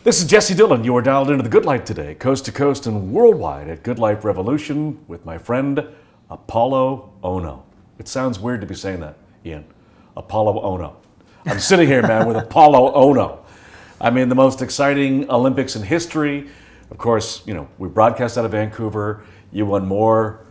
This is Jesse Dillon. You are dialed into the Good Life today, coast to coast and worldwide at Good Life Revolution with my friend Apollo Ohno. It sounds weird to be saying that, Ian. Apollo Ohno. I'm sitting here, man, with Apollo Ohno. I mean, the most exciting Olympics in history. Of course, you know, we broadcast out of Vancouver. You won more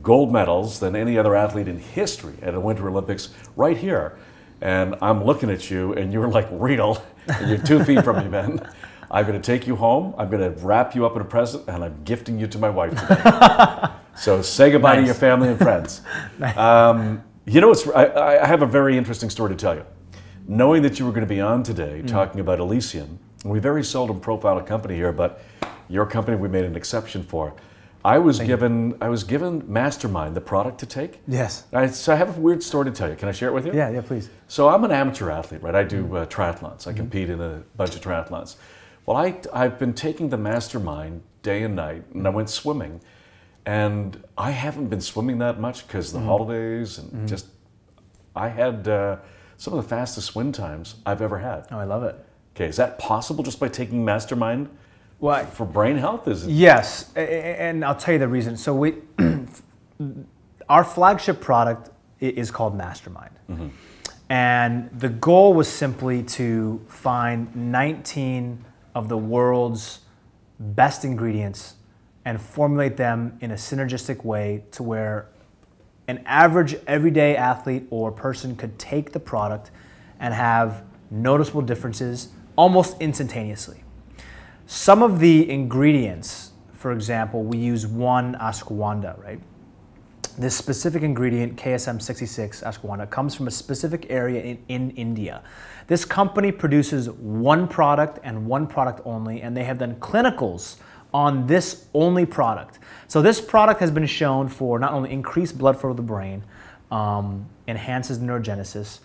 gold medals than any other athlete in history at the Winter Olympics right here. And I'm looking at you, and you're like real, and you're 2 feet from me, man. I'm going to take you home. I'm going to wrap you up in a present, and I'm gifting you to my wife today. So say goodbye to your family and friends. You know, I have a very interesting story to tell you. Knowing that you were going to be on today talking about Elysian, we very seldom profile a company here, but your company we made an exception for. I was given Mastermind, the product to take. Yes. So I have a weird story to tell you. Can I share it with you? Yeah, please. So I'm an amateur athlete, right? I do triathlons. I compete in a bunch of triathlons. Well, I've been taking the Mastermind day and night, and I went swimming. And I haven't been swimming that much because the holidays and just, I had some of the fastest swim times I've ever had. Oh, I love it. Okay, is that possible just by taking Mastermind? Well, for brain health, is it? Yes, and I'll tell you the reason. So our flagship product is called Mastermind. And the goal was simply to find 19 of the world's best ingredients and formulate them in a synergistic way to where an average everyday athlete or person could take the product and have noticeable differences almost instantaneously. Some of the ingredients, for example, we use 1-ashwagandha, right? This specific ingredient, KSM66 ashwagandha, comes from a specific area in India. This company produces one product and one product only, and they have done clinicals on this only product. So this product has been shown for not only increased blood flow to the brain, enhances neurogenesis,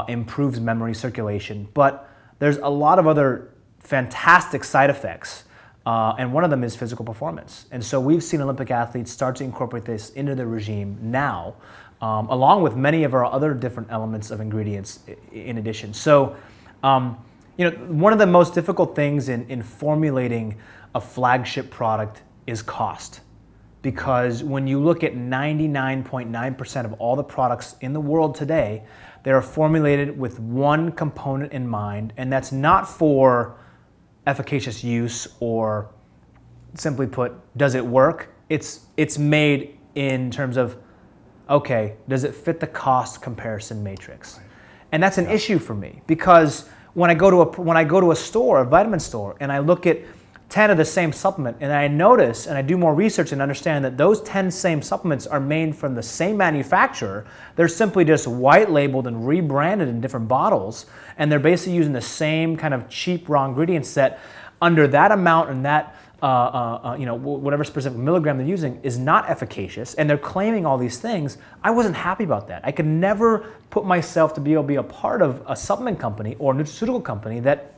improves memory circulation, but there's a lot of other fantastic side effects, and one of them is physical performance. And so we've seen Olympic athletes start to incorporate this into their regime now, along with many of our other different elements of ingredients in addition. So, you know, one of the most difficult things in formulating a flagship product is cost. Because when you look at 99.9% of all the products in the world today, they are formulated with one component in mind, and that's not for efficacious use or, simply put, does it work? It's made in terms of, okay, does it fit the cost comparison matrix? And that's an issue for me, because when I go to a store, a vitamin store, and I look at 10 of the same supplement, and I notice and I do more research and understand that those 10 same supplements are made from the same manufacturer. They're simply just white labeled and rebranded in different bottles, and they're basically using the same kind of cheap raw ingredients that under that amount and that you know, whatever specific milligram they're using is not efficacious, and they're claiming all these things. I wasn't happy about that. I could never put myself to be able to be a part of a supplement company or a nutraceutical company that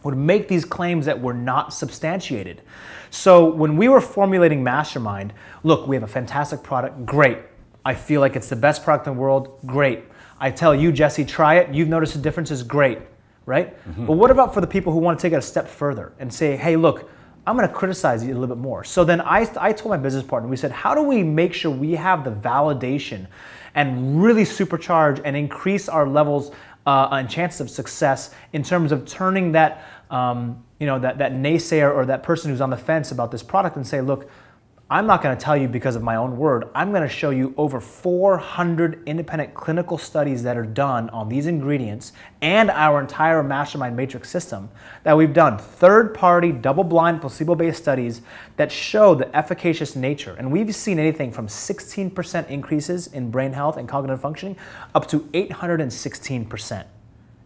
would make these claims that were not substantiated. So when we were formulating Mastermind, look, we have a fantastic product, great. I feel like it's the best product in the world, great. I tell you, Jesse, try it, you've noticed the differences, great, right? But what about for the people who want to take it a step further and say, hey, look, I'm gonna criticize you a little bit more. So then I told my business partner, we said, how do we make sure we have the validation and really supercharge and increase our levels and chances of success in terms of turning that you know, that naysayer or that person who's on the fence about this product and say, look, I'm not going to tell you because of my own word. I'm going to show you over 400 independent clinical studies that are done on these ingredients and our entire Mastermind Matrix system that we've done. Third-party, double-blind, placebo-based studies that show the efficacious nature. And we've seen anything from 16% increases in brain health and cognitive functioning up to 816%.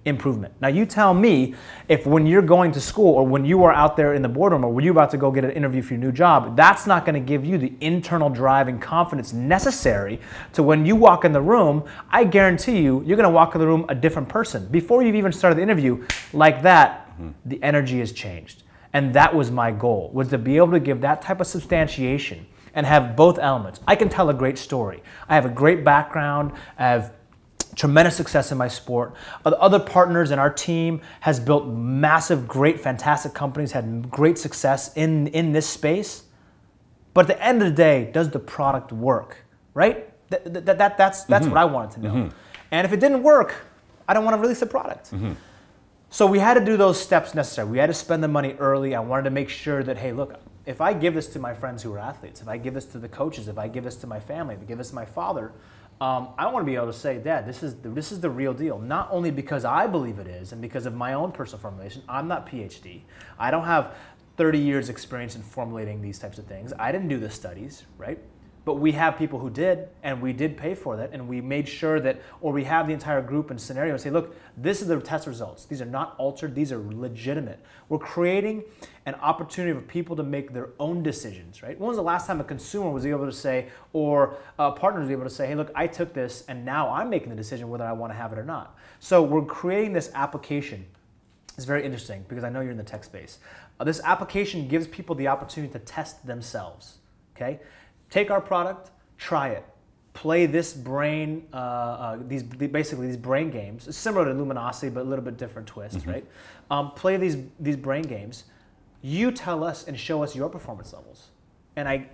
Improvement. Now you tell me if when you're going to school or when you are out there in the boardroom or when you're about to go get an interview for your new job, that's not going to give you the internal drive and confidence necessary to when you walk in the room, I guarantee you, you're going to walk in the room a different person. Before you've even started the interview, like that, the energy has changed. And that was my goal, was to be able to give that type of substantiation and have both elements. I can tell a great story. I have a great background. I have tremendous success in my sport. Other partners in our team has built massive, great, fantastic companies, had great success in this space. But at the end of the day, does the product work, right? That's what I wanted to know. And if it didn't work, I don't want to release the product. So we had to do those steps necessary. We had to spend the money early. I wanted to make sure that, hey, look, if I give this to my friends who are athletes, if I give this to the coaches, if I give this to my family, if I give this to my father, I want to be able to say, Dad, this is the real deal. Not only because I believe it is and because of my own personal formulation. I'm not PhD. I don't have 30 years experience in formulating these types of things. I didn't do the studies, right? But we have people who did, and we did pay for that, and we made sure that, or we have the entire group and scenario and say, look, this is the test results. These are not altered, these are legitimate. We're creating an opportunity for people to make their own decisions, right? When was the last time a consumer was able to say, or a partner was able to say, hey, look, I took this, and now I'm making the decision whether I want to have it or not. So we're creating this application. It's very interesting because I know you're in the tech space. This application gives people the opportunity to test themselves, okay? Take our product, try it, play this brain, basically these brain games. It's similar to Luminosity, but a little bit different twist, right? Play these brain games. You tell us and show us your performance levels. And I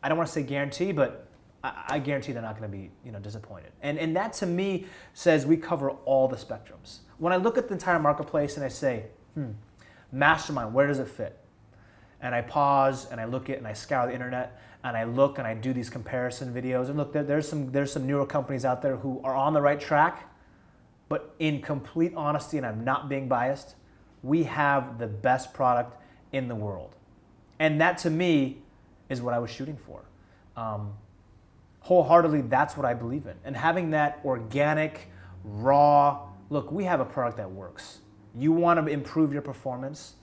don't want to say guarantee, but I guarantee they're not going to be disappointed. And that to me says we cover all the spectrums. When I look at the entire marketplace and I say, Mastermind, where does it fit? And I pause and I look at and I scour the internet and I look and I do these comparison videos. And look, there's some newer companies out there who are on the right track, but in complete honesty, and I'm not being biased, we have the best product in the world. And that to me is what I was shooting for. Wholeheartedly, that's what I believe in. And having that organic, raw, look, we have a product that works. You want to improve your performance,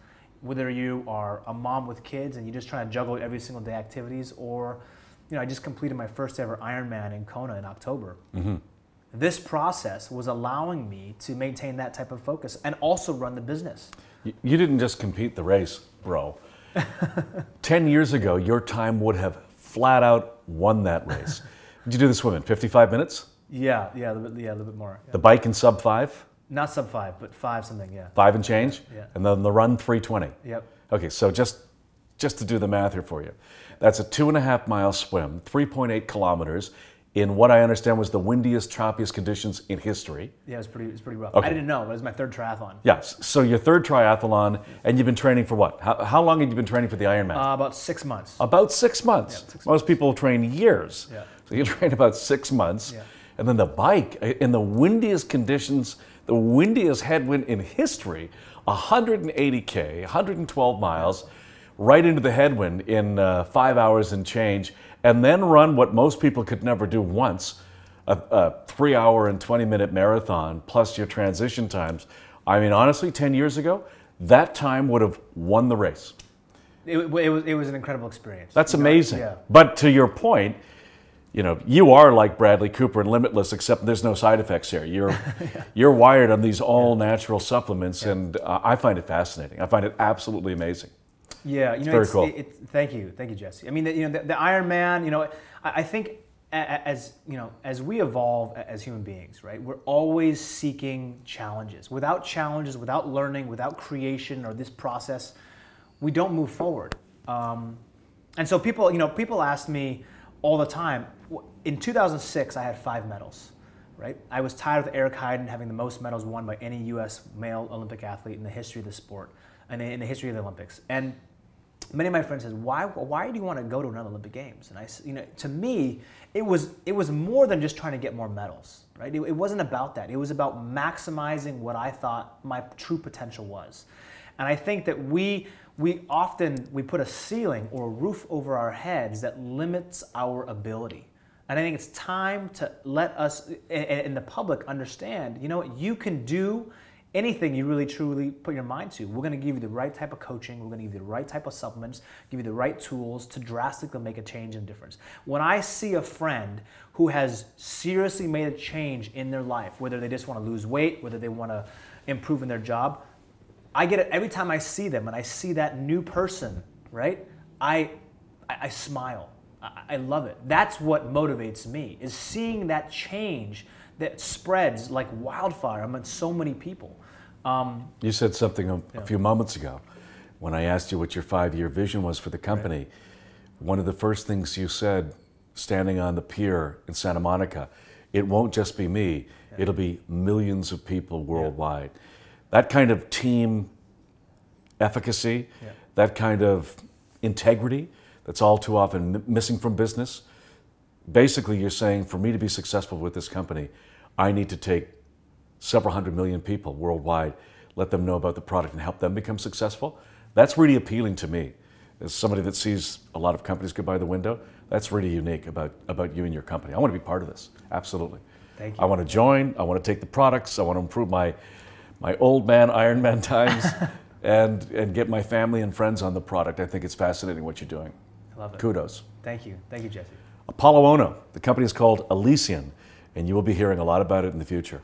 whether you are a mom with kids and you're just trying to juggle every single day activities, or, I just completed my first ever Ironman in Kona in October. This process was allowing me to maintain that type of focus and also run the business. You didn't just compete the race, bro. 10 years ago, your time would have flat out won that race. Did you do the swim in 55 minutes? Yeah, a little bit more. Yeah. The bike in sub 5? Not sub 5, but 5 something, yeah. 5 and change? Yeah. And then the run 3:20. Yep. Okay, so just to do the math here for you. That's a 2.5 mile swim, 3.8 kilometers, in what I understand was the windiest, choppiest conditions in history. Yeah, it's pretty rough. Okay. I didn't know, but it was my third triathlon. Yes, so your third triathlon, and you've been training for what? How long have you been training for the Ironman? About 6 months. About 6 months. Yeah, 6 months. Most people train years. Yeah. So you train about 6 months. Yeah. And then the bike, in the windiest conditions, the windiest headwind in history, 180K, 112 miles, right into the headwind in 5 hours and change, and then run what most people could never do once, a 3 hour and 20-minute marathon, plus your transition times. I mean, honestly, 10 years ago, that time would have won the race. It was an incredible experience. That's amazing. Yeah. But to your point, you are like Bradley Cooper and Limitless, except there's no side effects here. You're wired on these all natural supplements, and I find it fascinating. I find it absolutely amazing. Yeah, it's very cool. Thank you, Jesse. I mean, the Ironman. I think as we evolve as human beings, right? We're always seeking challenges. Without challenges, without learning, without creation or this process, we don't move forward. And so people ask me all the time. In 2006, I had 5 medals, right? I was tied with Eric Heiden having the most medals won by any U.S. male Olympic athlete in the history of the sport and in the history of the Olympics. And many of my friends said, why do you want to go to another Olympic Games? And to me, it was more than just trying to get more medals, right? It wasn't about that. It was about maximizing what I thought my true potential was. And I think that we often put a ceiling or a roof over our heads that limits our ability. And I think it's time to let us and the public understand, you can do anything you really truly put your mind to. We're going to give you the right type of coaching. We're going to give you the right type of supplements, give you the right tools to drastically make a change and difference. When I see a friend who has seriously made a change in their life, whether they just want to lose weight, whether they want to improve in their job, I get it every time I see them and I see that new person, right? I smile. I love it. That's what motivates me, is seeing that change that spreads like wildfire among so many people. You said something a few moments ago when I asked you what your 5-year vision was for the company. Right. One of the first things you said, standing on the pier in Santa Monica, it won't just be me, it'll be millions of people worldwide. That kind of team efficacy, that kind of integrity that's all too often missing from business. Basically, you're saying, for me to be successful with this company, I need to take several hundred million people worldwide, let them know about the product and help them become successful. That's really appealing to me. As somebody that sees a lot of companies go by the window, that's really unique about you and your company. I want to be part of this, absolutely. Thank you. I want to join, I want to take the products, I want to improve my old man Ironman times and get my family and friends on the product. I think it's fascinating what you're doing. I love it. Kudos. Thank you, Jesse. Apollo Ohno, the company is called Elysian, and you will be hearing a lot about it in the future.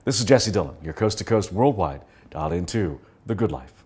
This is Jesse Dillon, your coast to coast worldwide, dialed into The Good Life.